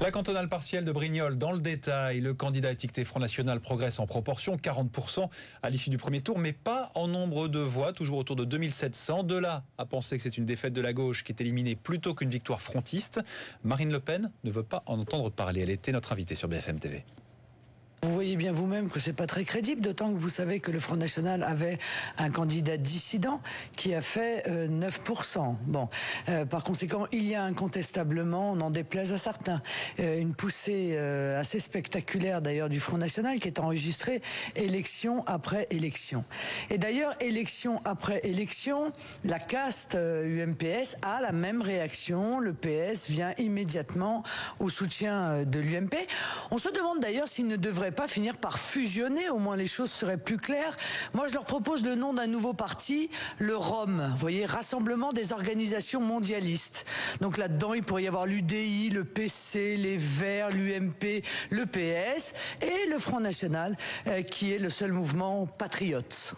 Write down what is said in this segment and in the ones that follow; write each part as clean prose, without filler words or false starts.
La cantonale partielle de Brignoles, dans le détail, le candidat étiqueté Front National progresse en proportion, 40% à l'issue du premier tour, mais pas en nombre de voix, toujours autour de 2700. De là à penser que c'est une défaite de la gauche qui est éliminée plutôt qu'une victoire frontiste, Marine Le Pen ne veut pas en entendre parler. Elle était notre invitée sur BFM TV. Vous voyez bien vous-même que c'est pas très crédible, d'autant que vous savez que le Front National avait un candidat dissident qui a fait 9%. Bon, par conséquent, il y a incontestablement, n'en déplaise à certains, une poussée assez spectaculaire d'ailleurs du Front National qui est enregistrée élection après élection. Et d'ailleurs, élection après élection, la caste UMPS a la même réaction. Le PS vient immédiatement au soutien de l'UMP. On se demande d'ailleurs s'il ne devrait pas finir par fusionner, au moins les choses seraient plus claires. Moi, je leur propose le nom d'un nouveau parti, le ROM, vous voyez, Rassemblement des organisations mondialistes. Donc là-dedans, il pourrait y avoir l'UDI, le PC, les Verts, l'UMP, le PS et le Front National, qui est le seul mouvement patriote.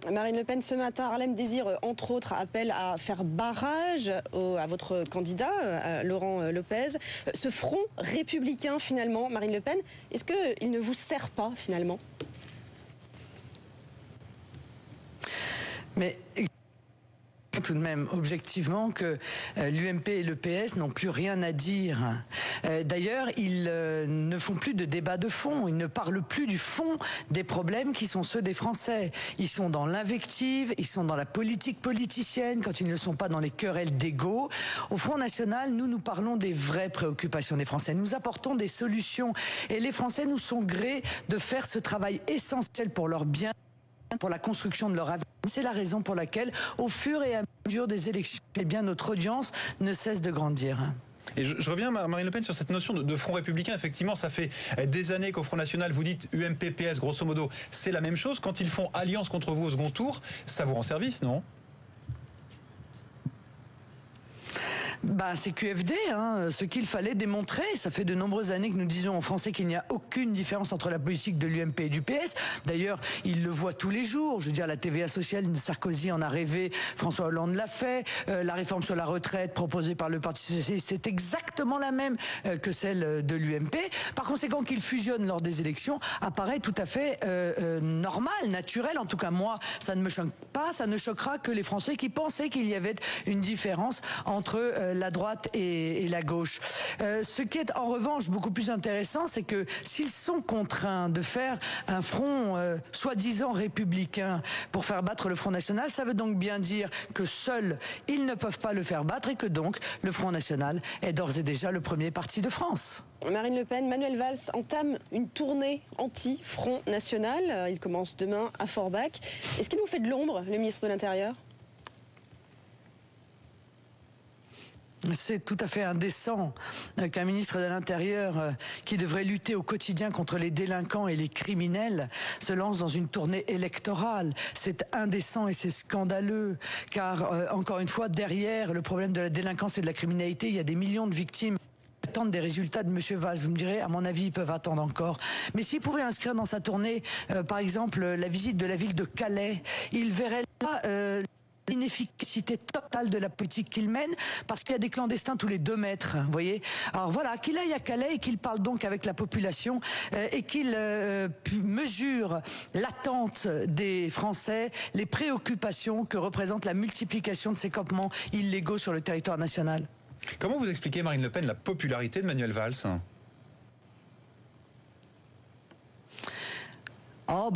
Marine Le Pen, ce matin, Harlem Désir, entre autres, appelle à faire barrage à votre candidat, Laurent Lopez. Ce front républicain, finalement, Marine Le Pen, est-ce qu'il ne vous sert pas, finalement ? Mais tout de même, objectivement, que l'UMP et le PS n'ont plus rien à dire. D'ailleurs, ils ne font plus de débat de fond, ils ne parlent plus du fond des problèmes qui sont ceux des Français. Ils sont dans l'invective, ils sont dans la politique politicienne, quand ils ne sont pas dans les querelles d'ego. Au Front National, nous parlons des vraies préoccupations des Français. Nous apportons des solutions et les Français nous sont grés de faire ce travail essentiel pour leur bien, pour la construction de leur avenir. C'est la raison pour laquelle, au fur et à mesure des élections, eh bien, notre audience ne cesse de grandir. Et je reviens, Marine Le Pen, sur cette notion de front républicain. Effectivement, ça fait des années qu'au Front National, vous dites UMP, PS, grosso modo, c'est la même chose. Quand ils font alliance contre vous au second tour, ça vous rend service, non ? C'est QFD, ce qu'il fallait démontrer. Ça fait de nombreuses années que nous disons aux Français qu'il n'y a aucune différence entre la politique de l'UMP et du PS. D'ailleurs, ils le voient tous les jours. Je veux dire, la TVA sociale, Sarkozy en a rêvé, François Hollande l'a fait. La réforme sur la retraite proposée par le Parti socialiste, c'est exactement la même que celle de l'UMP. Par conséquent, qu'ils fusionnent lors des élections apparaît tout à fait normal, naturel. En tout cas, moi, ça ne me choque pas. Ça ne choquera que les Français qui pensaient qu'il y avait une différence entre la droite et la gauche. Ce qui est en revanche beaucoup plus intéressant, c'est que s'ils sont contraints de faire un front soi-disant républicain pour faire battre le Front National, ça veut donc bien dire que seuls ils ne peuvent pas le faire battre et que donc le Front National est d'ores et déjà le premier parti de France. Marine Le Pen, Manuel Valls entame une tournée anti-Front National. Il commence demain à Forbach. Est-ce qu'il vous fait de l'ombre, le ministre de l'Intérieur ? C'est tout à fait indécent qu'un ministre de l'Intérieur qui devrait lutter au quotidien contre les délinquants et les criminels se lance dans une tournée électorale. C'est indécent et c'est scandaleux car, encore une fois, derrière le problème de la délinquance et de la criminalité, il y a des millions de victimes qui attendent des résultats de M. Valls. Vous me direz, à mon avis, ils peuvent attendre encore. Mais s'il pouvait inscrire dans sa tournée, par exemple, la visite de la ville de Calais, il verrait là l'inefficacité totale de la politique qu'il mène, parce qu'il y a des clandestins tous les 2 mètres, vous voyez. Alors voilà, qu'il aille à Calais et qu'il parle donc avec la population et qu'il mesure l'attente des Français, les préoccupations que représente la multiplication de ces campements illégaux sur le territoire national. Comment vous expliquez, Marine Le Pen, la popularité de Manuel Valls ?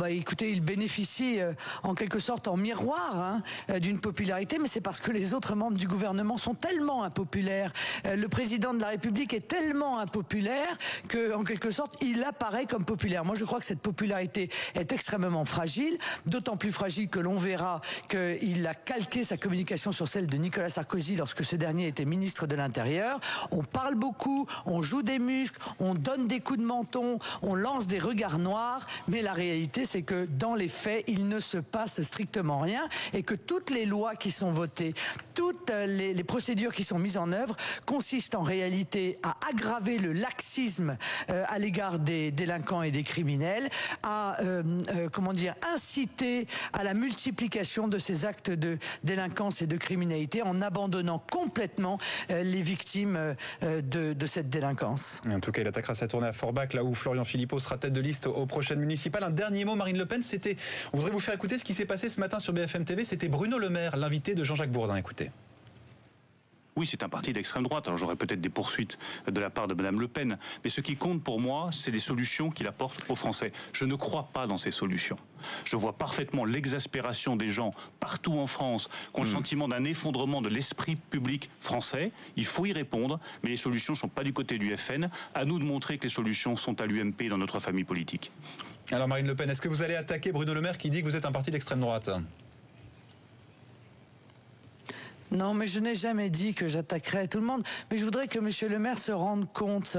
Écoutez, il bénéficie en quelque sorte en miroir d'une popularité, mais c'est parce que les autres membres du gouvernement sont tellement impopulaires. Le président de la République est tellement impopulaire que, en quelque sorte, il apparaît comme populaire. Moi, je crois que cette popularité est extrêmement fragile, d'autant plus fragile que l'on verra qu'il a calqué sa communication sur celle de Nicolas Sarkozy lorsque ce dernier était ministre de l'Intérieur. On parle beaucoup, on joue des muscles, on donne des coups de menton, on lance des regards noirs, mais la réalité, réalité, c'est que dans les faits, il ne se passe strictement rien et que toutes les lois qui sont votées, toutes les procédures qui sont mises en œuvre consistent en réalité à aggraver le laxisme à l'égard des délinquants et des criminels, à inciter à la multiplication de ces actes de délinquance et de criminalité en abandonnant complètement les victimes de cette délinquance. En tout cas, il attaquera sa tournée à Forbach, là où Florian Philippot sera tête de liste aux prochaines municipales. Un dernier mot, Marine Le Pen, on voudrait vous faire écouter ce qui s'est passé ce matin sur BFM TV. C'était Bruno Le Maire, l'invité de Jean-Jacques Bourdin. Écoutez. Oui, c'est un parti d'extrême droite. Alors j'aurais peut-être des poursuites de la part de Madame Le Pen. Mais ce qui compte pour moi, c'est les solutions qu'il apporte aux Français. Je ne crois pas dans ces solutions. Je vois parfaitement l'exaspération des gens partout en France qui ont le sentiment d'un effondrement de l'esprit public français. Il faut y répondre, mais les solutions ne sont pas du côté du FN. À nous de montrer que les solutions sont à l'UMP dans notre famille politique. Alors Marine Le Pen, est-ce que vous allez attaquer Bruno Le Maire qui dit que vous êtes un parti d'extrême droite ? Non, mais je n'ai jamais dit que j'attaquerais tout le monde. Mais je voudrais que M. Le Maire se rende compte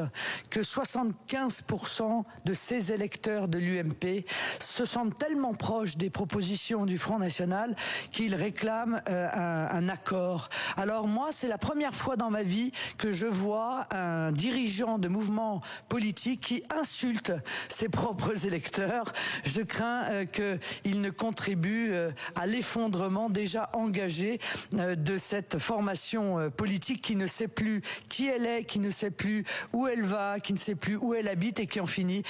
que 75% de ses électeurs de l'UMP se sentent tellement proches des propositions du Front National qu'ils réclament un accord. Alors moi, c'est la première fois dans ma vie que je vois un dirigeant de mouvement politique qui insulte ses propres électeurs. Je crains qu'il ne contribue à l'effondrement déjà engagé de cette formation politique qui ne sait plus qui elle est, qui ne sait plus où elle va, qui ne sait plus où elle habite et qui en finit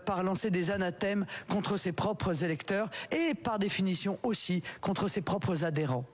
par lancer des anathèmes contre ses propres électeurs et par définition aussi contre ses propres adhérents.